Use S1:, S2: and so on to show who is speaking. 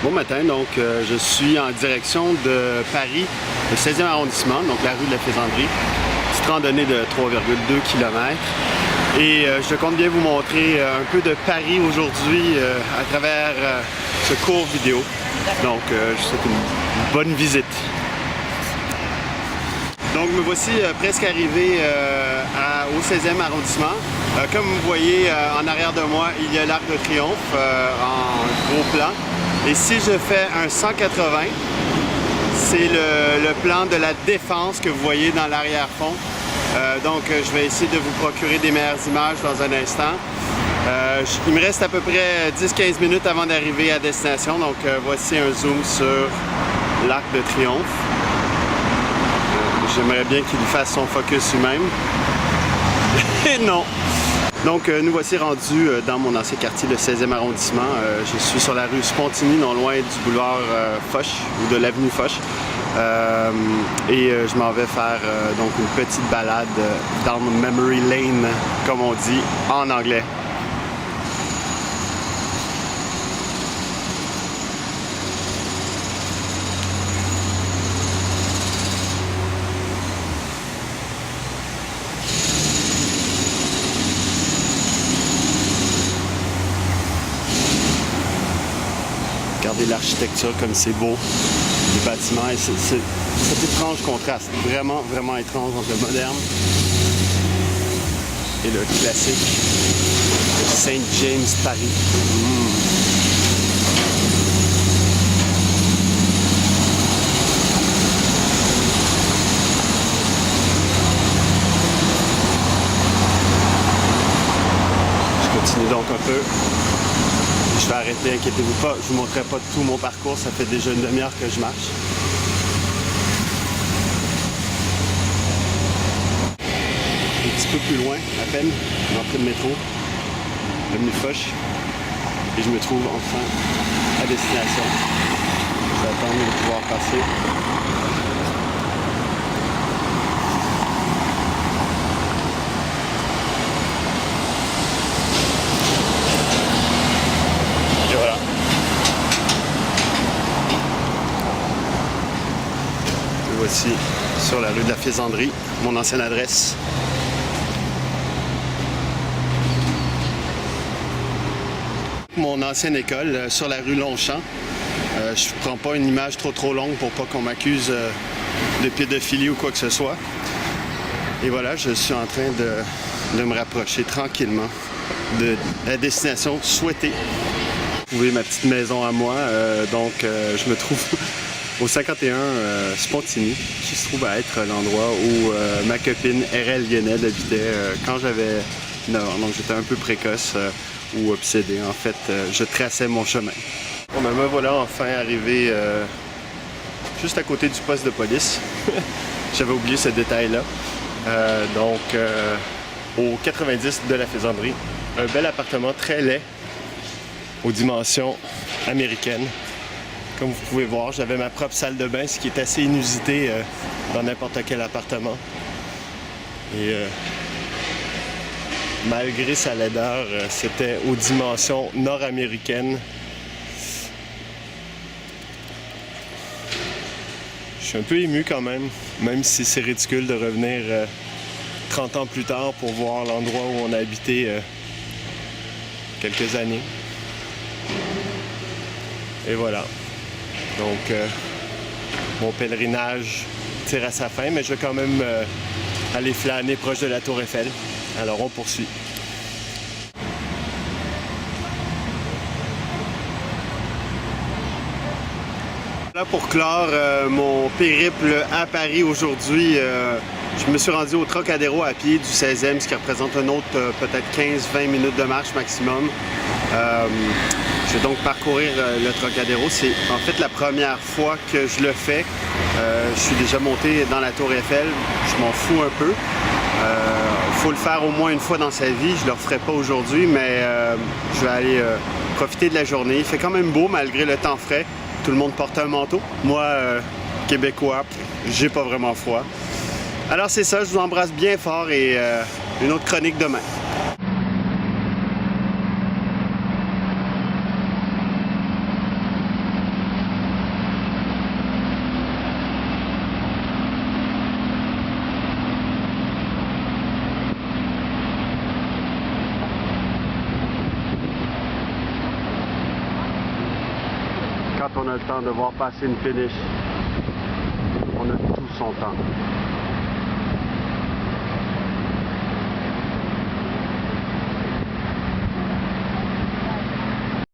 S1: Bon matin, donc je suis en direction de Paris, le 16e arrondissement, donc la rue de la Faisanderie. Petite randonnée de 3,2 km. Et je compte bien vous montrer un peu de Paris aujourd'hui à travers ce court vidéo. Donc je vous souhaite une bonne visite. Donc me voici presque arrivé au 16e arrondissement. Comme vous voyez en arrière de moi, il y a l'Arc de Triomphe en gros plan. Et si je fais un 180, c'est le plan de la Défense que vous voyez dans l'arrière-fond. Donc je vais essayer de vous procurer des meilleures images dans un instant. Il me reste à peu près 10-15 minutes avant d'arriver à destination. Donc voici un zoom sur l'Arc de Triomphe. J'aimerais bien qu'il fasse son focus lui-même. Et non! Donc nous voici rendus dans mon ancien quartier, le 16e arrondissement. Je suis sur la rue Spontini, non loin du boulevard Foch ou de l'avenue Foch. Je m'en vais faire donc une petite balade dans Memory Lane, comme on dit en anglais. Regardez l'architecture comme c'est beau, les bâtiments, et cet étrange contraste, vraiment étrange entre le moderne et le classique de Saint James Paris. Je continue donc un peu. Je vais arrêter, inquiétez-vous pas, je vous montrerai pas tout mon parcours, ça fait déjà une demi-heure que je marche. Un petit peu plus loin, à peine, l'entrée de métro, l'avenue Foch, et je me trouve enfin à destination. Je vais attendre de pouvoir passer. Voici sur la rue de la Faisanderie, mon ancienne adresse. Mon ancienne école sur la rue Longchamp. Je ne prends pas une image trop longue pour pas qu'on m'accuse de pédophilie ou quoi que ce soit. Et voilà, je suis en train de me rapprocher tranquillement de la destination souhaitée. Vous voyez ma petite maison à moi, je me trouve au 51 Spontini, qui se trouve à être l'endroit où ma copine RL Lionel habitait quand j'avais 9 ans. Donc j'étais un peu précoce ou obsédé. En fait, je traçais mon chemin. Bon, ben, me voilà enfin arrivé juste à côté du poste de police. J'avais oublié ce détail-là. Au 90 de la Faisanderie. Un bel appartement très laid, aux dimensions américaines. Comme vous pouvez voir, j'avais ma propre salle de bain, ce qui est assez inusité dans n'importe quel appartement. Et malgré sa laideur, c'était aux dimensions nord-américaines. Je suis un peu ému quand même si c'est ridicule de revenir 30 ans plus tard pour voir l'endroit où on a habité quelques années. Et voilà. Donc, mon pèlerinage tire à sa fin, mais je vais quand même aller flâner proche de la Tour Eiffel. Alors, on poursuit. Là, pour clore mon périple à Paris aujourd'hui, je me suis rendu au Trocadéro à pied du 16e, ce qui représente un autre peut-être 15-20 minutes de marche maximum. Je vais donc parcourir le Trocadéro. C'est en fait la première fois que je le fais. Je suis déjà monté dans la Tour Eiffel. Je m'en fous un peu. Il faut le faire au moins une fois dans sa vie. Je ne le referai pas aujourd'hui, mais je vais aller profiter de la journée. Il fait quand même beau malgré le temps frais. Tout le monde porte un manteau. Moi, Québécois, j'ai pas vraiment froid. Alors c'est ça, je vous embrasse bien fort et une autre chronique demain. quand on a le temps de voir passer une péniche, on a tout son temps.